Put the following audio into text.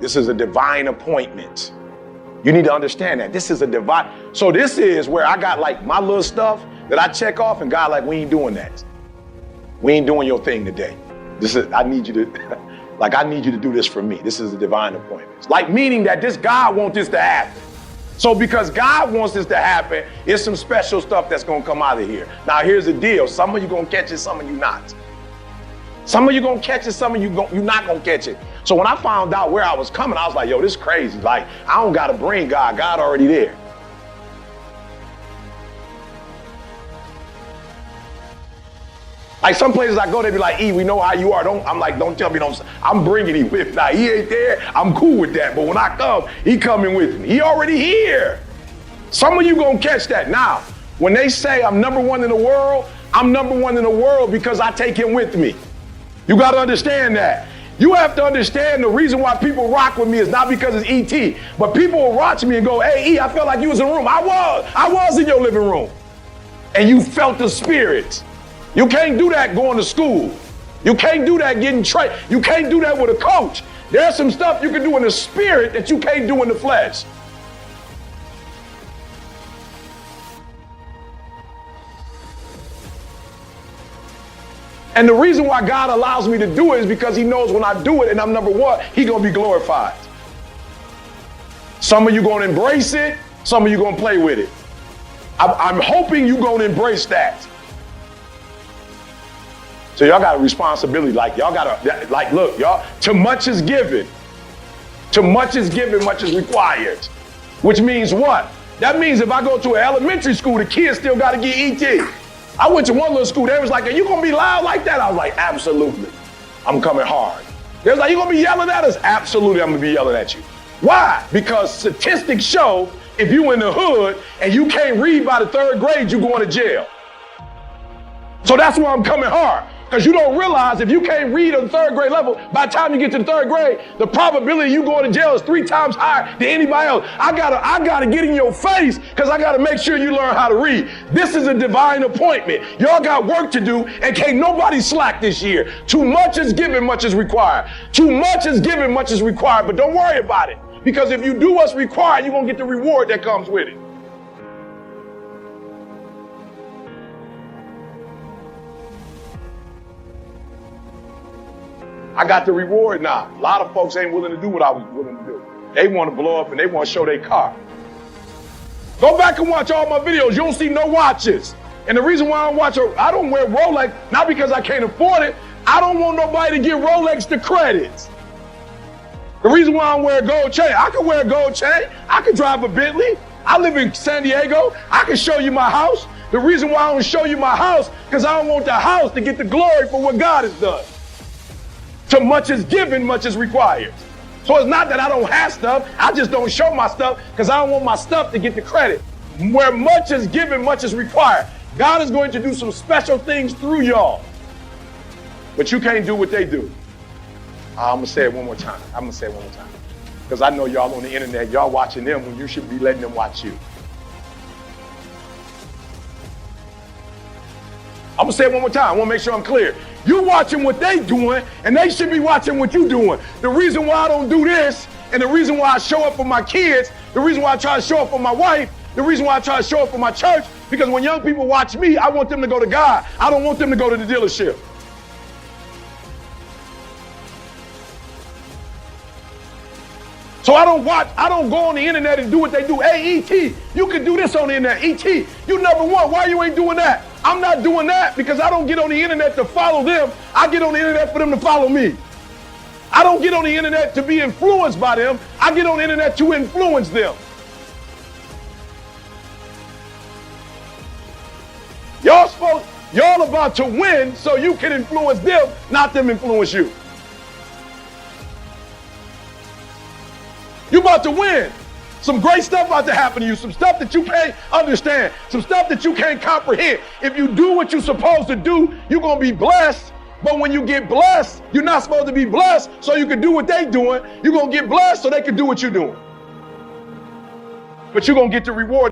This is a divine appointment. You need to understand that. This is a divine. So this is where I got like my little stuff that I check off, and God like, we ain't doing that. We ain't doing your thing today. This is, I need you to, like, I need you to do this for me. This is a divine appointment. Like, meaning that this God wants this to happen. So because God wants this to happen, it's some special stuff that's gonna come out of here. Now here's the deal. Some of you gonna catch it, some of you not. Some of you gonna catch it, some of you you're not gonna catch it. So when I found out where I was coming, I was like, yo, this is crazy. Like, I don't gotta bring God, God already there. Like some places I go, they be like, E, we know how you are. I'm like, don't tell me, I'm bringing him with me. Now, he ain't there, I'm cool with that. But when I come, he coming with me. He already here. Some of you gonna catch that. Now, when they say I'm number one in the world, I'm number one in the world because I take him with me. You gotta understand that. You have to understand the reason why people rock with me is not because it's E.T., but people will watch me and go, hey, E, I felt like you was in the room. I was in your living room. And you felt the spirit. You can't do that going to school. You can't do that getting trained. You can't do that with a coach. There's some stuff you can do in the spirit that you can't do in the flesh. And the reason why God allows me to do it is because he knows when I do it and I'm number one, he gonna be glorified. Some of you gonna embrace it, some of you gonna play with it. I'm hoping you gonna embrace that. So y'all got a responsibility, like y'all gotta, like look, y'all, too much is given. Too much is given, much is required. Which means what? That means if I go to an elementary school, the kids still gotta get ET. I went to one little school, they was like, are you gonna be loud like that? I was like, absolutely, I'm coming hard. They was like, you gonna be yelling at us? Absolutely, I'm gonna be yelling at you. Why? Because statistics show if you in the hood and you can't read by the 3rd grade, you going to jail. So that's why I'm coming hard. Because you don't realize if you can't read on the 3rd grade level, by the time you get to the 3rd grade, the probability you going to jail is 3 times higher than anybody else. I gotta get in your face because I gotta make sure you learn how to read. This is a divine appointment. Y'all got work to do and can't nobody slack this year. Too much is given, much is required. Too much is given, much is required, but don't worry about it. Because if you do what's required, you're gonna get the reward that comes with it. I got the reward now. A lot of folks ain't willing to do what I was willing to do. They want to blow up and they want to show their car. Go back and watch all my videos. You don't see no watches. And the reason why I don't wear Rolex, not because I can't afford it. I don't want nobody to give Rolex the credits. The reason why I wear a gold chain, I can wear a gold chain. I can drive a Bentley. I live in San Diego. I can show you my house. The reason why I don't show you my house, because I don't want the house to get the glory for what God has done. So much is given, much is required. So it's not that I don't have stuff, I just don't show my stuff because I don't want my stuff to get the credit. Where much is given, much is required. God is going to do some special things through y'all. But you can't do what they do. I'm gonna say it one more time. Because I know y'all on the internet, y'all watching them when you should be letting them watch you. I'm gonna say it one more time. I wanna make sure I'm clear. You watching what they doing, and they should be watching what you doing. The reason why I don't do this, and the reason why I show up for my kids, the reason why I try to show up for my wife, the reason why I try to show up for my church, because when young people watch me, I want them to go to God. I don't want them to go to the dealership. So I don't go on the internet and do what they do. Hey, E.T., you can do this on the internet. E.T., you number one. Why you ain't doing that? I'm not doing that because I don't get on the internet to follow them. I get on the internet for them to follow me. I don't get on the internet to be influenced by them. I get on the internet to influence them. Y'all about to win so you can influence them, not them influence you. You about to win. Some great stuff about to happen to you. Some stuff that you can't understand. Some stuff that you can't comprehend. If you do what you're supposed to do, you're going to be blessed. But when you get blessed, you're not supposed to be blessed so you can do what they're doing. You're going to get blessed so they can do what you're doing. But you're going to get the reward